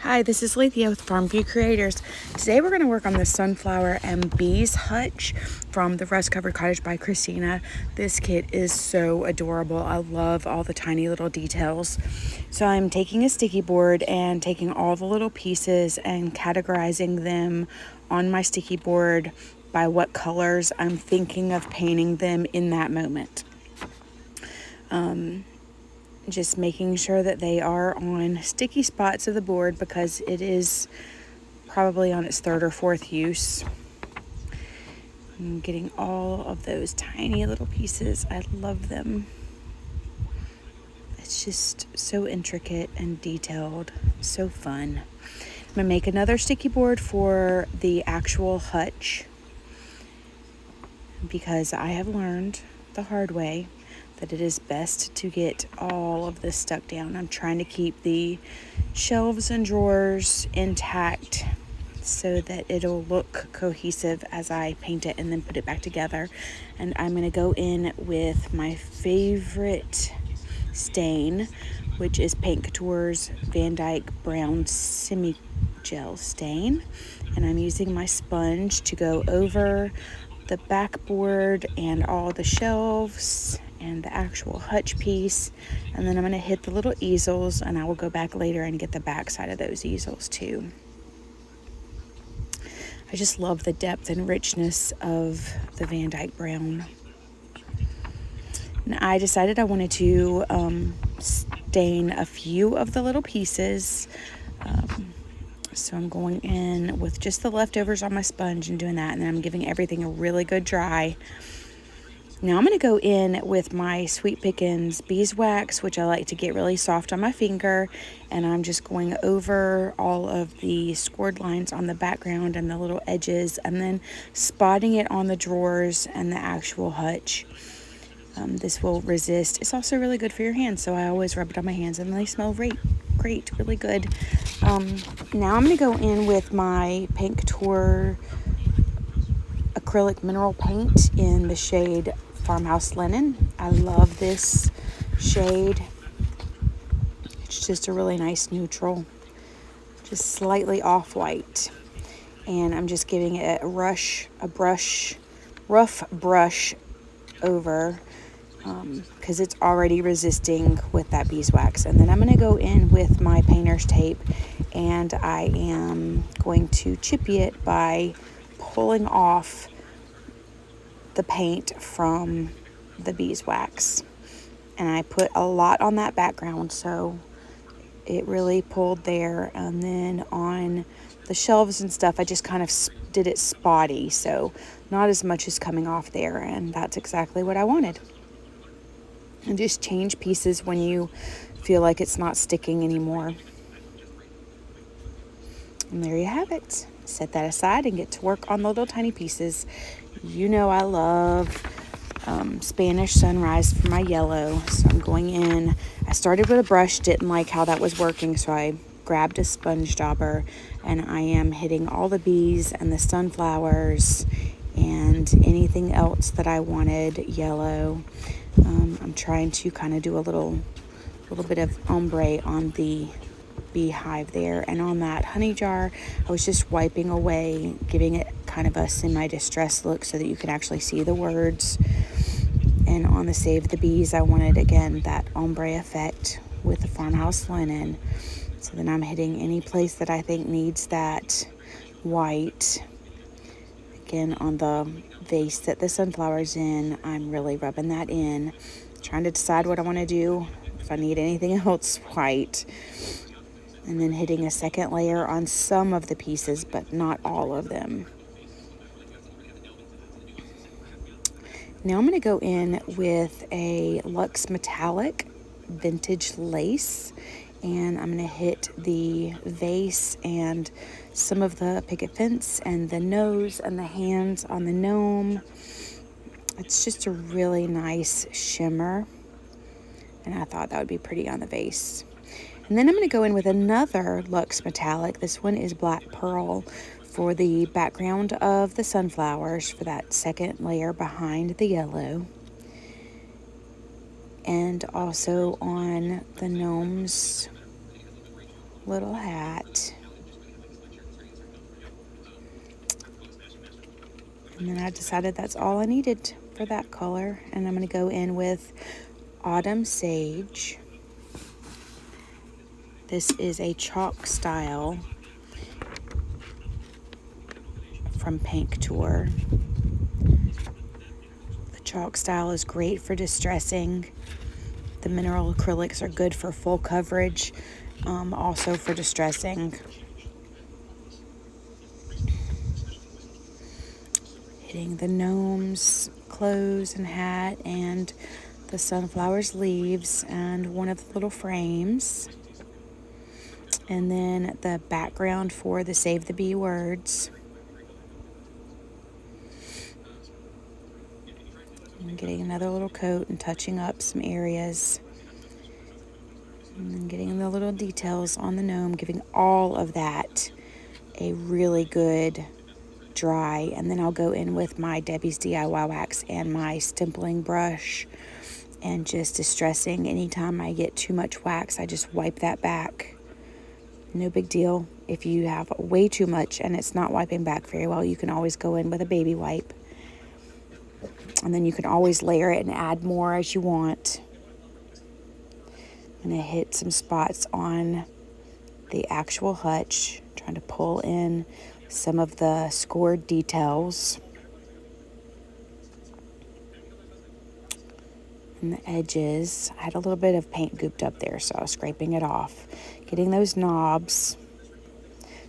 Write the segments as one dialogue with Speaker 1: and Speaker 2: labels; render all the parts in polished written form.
Speaker 1: Hi, this is Lethea with Farmview Creators. Today we're going to work on the Sunflower and Bees Hutch from the Rust Covered Cottage by Christina. This kit is so adorable. I love all the tiny little details. So I'm taking a sticky board and taking all the little pieces and categorizing them on my sticky board by what colors I'm thinking of painting them in that moment. Just making sure that they are on sticky spots of the board because it is probably on its third or fourth use. I'm getting all of those tiny little pieces. I love them. It's just so intricate and detailed, so fun. I'm gonna make another sticky board for the actual hutch because I have learned the hard way that it is best to get all of this stuck down. I'm trying to keep the shelves and drawers intact so that it'll look cohesive as I paint it and then put it back together. And I'm gonna go in with my favorite stain, which is Couture's Van Dyke Brown Semi Gel stain. And I'm using my sponge to go over the backboard and all the shelves and the actual hutch piece, and then I'm going to hit the little easels, and I will go back later and get the back side of those easels too. I just love the depth and richness of the Van Dyke Brown. And I decided I wanted to stain a few of the little pieces. So I'm going in with just the leftovers on my sponge and doing that, and then I'm giving everything a really good dry. Now I'm going to go in with my Sweet Pickins Beeswax, which I like to get really soft on my finger, and I'm just going over all of the scored lines on the background and the little edges, and then spotting it on the drawers and the actual hutch. This will resist. It's also really good for your hands, so I always rub it on my hands, and they smell great, really good. Now I'm going to go in with my Couture acrylic mineral paint in the shade Farmhouse Linen. I love this shade. It's just a really nice neutral, just slightly off-white. And I'm just giving it a rough brush over because it's already resisting with that beeswax. And then I'm going to go in with my painter's tape, and I am going to chippy it by pulling off the paint from the beeswax. And I put a lot on that background, so it really pulled there. And then on the shelves and stuff, I just kind of did it spotty, so not as much is coming off there, and that's exactly what I wanted. And just change pieces when you feel like it's not sticking anymore. And there you have it. Set that aside and get to work on the little tiny pieces. You know I love Spanish Sunrise for my yellow, so I'm going in. I started with a brush, didn't like how that was working, so I grabbed a sponge dauber, and I am hitting all the bees and the sunflowers and anything else that I wanted yellow. I'm trying to kind of do a little bit of ombre on the beehive there, and on that honey jar I was just wiping away, giving it kind of a semi-distressed look so that you can actually see the words. And on the Save the Bees, I wanted again that ombre effect with the Farmhouse Linen. So then I'm hitting any place that I think needs that white. Again, on the vase that the sunflower's in, I'm really rubbing that in, trying to decide what I want to do, if I need anything else white. And then hitting a second layer on some of the pieces, but not all of them. Now I'm going to go in with a Luxe Metallic Vintage Lace, and I'm going to hit the vase and some of the picket fence and the nose and the hands on the gnome. It's just a really nice shimmer, and I thought that would be pretty on the vase. And then I'm going to go in with another Luxe Metallic. This one is Black Pearl for the background of the sunflowers, for that second layer behind the yellow. And also on the gnome's little hat. And then I decided that's all I needed for that color. And I'm going to go in with Autumn Sage. This is a chalk style from Couture. The chalk style is great for distressing. The mineral acrylics are good for full coverage, also for distressing. Hitting the gnome's clothes and hat and the sunflower's leaves and one of the little frames. And then the background for the Save the Bee words. And getting another little coat and touching up some areas. And then getting the little details on the gnome, giving all of that a really good dry. And then I'll go in with my Debi's DIY wax and my stippling brush and just distressing. Anytime I get too much wax, I just wipe that back. No big deal. If you have way too much and it's not wiping back very well, you can always go in with a baby wipe. And then you can always layer it and add more as you want. I'm going to hit some spots on the actual hutch, trying to pull in some of the scored details. And the edges, I had a little bit of paint gooped up there, so I was scraping it off. Getting those knobs.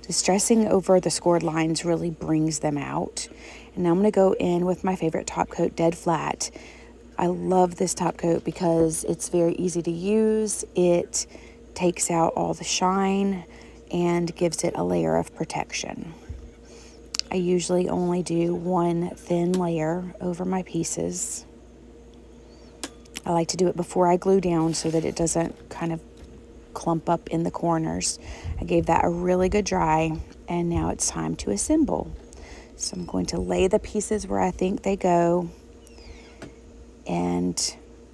Speaker 1: Distressing over the scored lines really brings them out. And now I'm going to go in with my favorite top coat, Dead Flat. I love this top coat because it's very easy to use. It takes out all the shine and gives it a layer of protection. I usually only do one thin layer over my pieces. I like to do it before I glue down so that it doesn't kind of clump up in the corners. I gave that a really good dry, and now it's time to assemble. So I'm going to lay the pieces where I think they go, and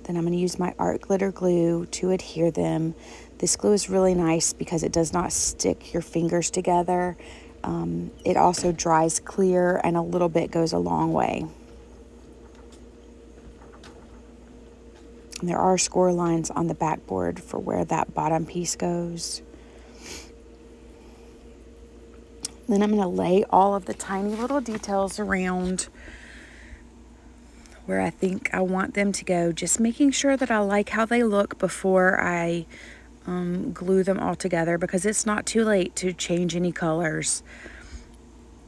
Speaker 1: then I'm going to use my art glitter glue to adhere them. This glue is really nice because it does not stick your fingers together. It also dries clear, and a little bit goes a long way. And there are score lines on the backboard for where that bottom piece goes. Then I'm going to lay all of the tiny little details around where I think I want them to go, just making sure that I like how they look before I glue them all together, because it's not too late to change any colors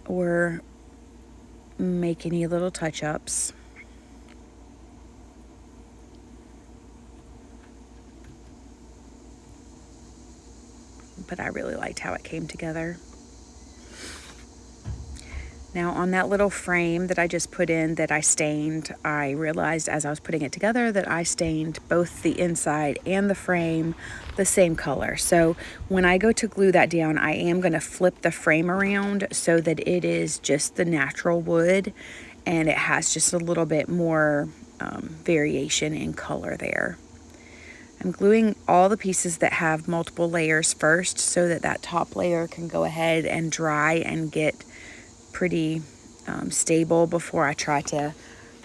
Speaker 1: or make any little touch-ups. But I really liked how it came together. Now on that little frame that I just put in that I stained, I realized as I was putting it together that I stained both the inside and the frame the same color. So when I go to glue that down, I am going to flip the frame around so that it is just the natural wood and it has just a little bit more variation in color there. I'm gluing all the pieces that have multiple layers first so that that top layer can go ahead and dry and get pretty stable before I try to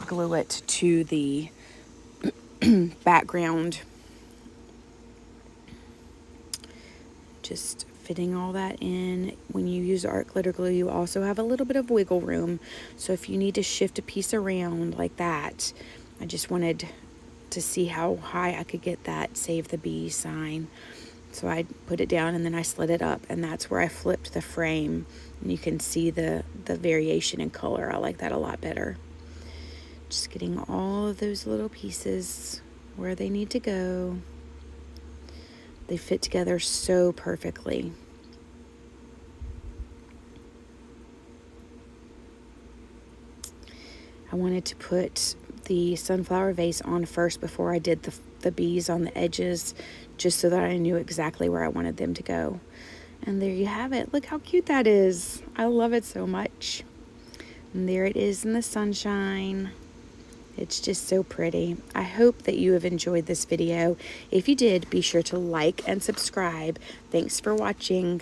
Speaker 1: glue it to the background. Just fitting all that in. When you use art glitter glue, you also have a little bit of wiggle room. So if you need to shift a piece around like that, I just wanted to see how high I could get that Save the Bee sign. So I put it down and then I slid it up, and that's where I flipped the frame. And you can see the variation in color. I like that a lot better. Just getting all of those little pieces where they need to go. They fit together so perfectly. I wanted to put the sunflower vase on first before I did the bees on the edges, just so that I knew exactly where I wanted them to go. And there you have it. Look how cute that is. I love it so much. And there it is in the sunshine. It's just so pretty. I hope that you have enjoyed this video. If you did, be sure to like and subscribe. Thanks for watching.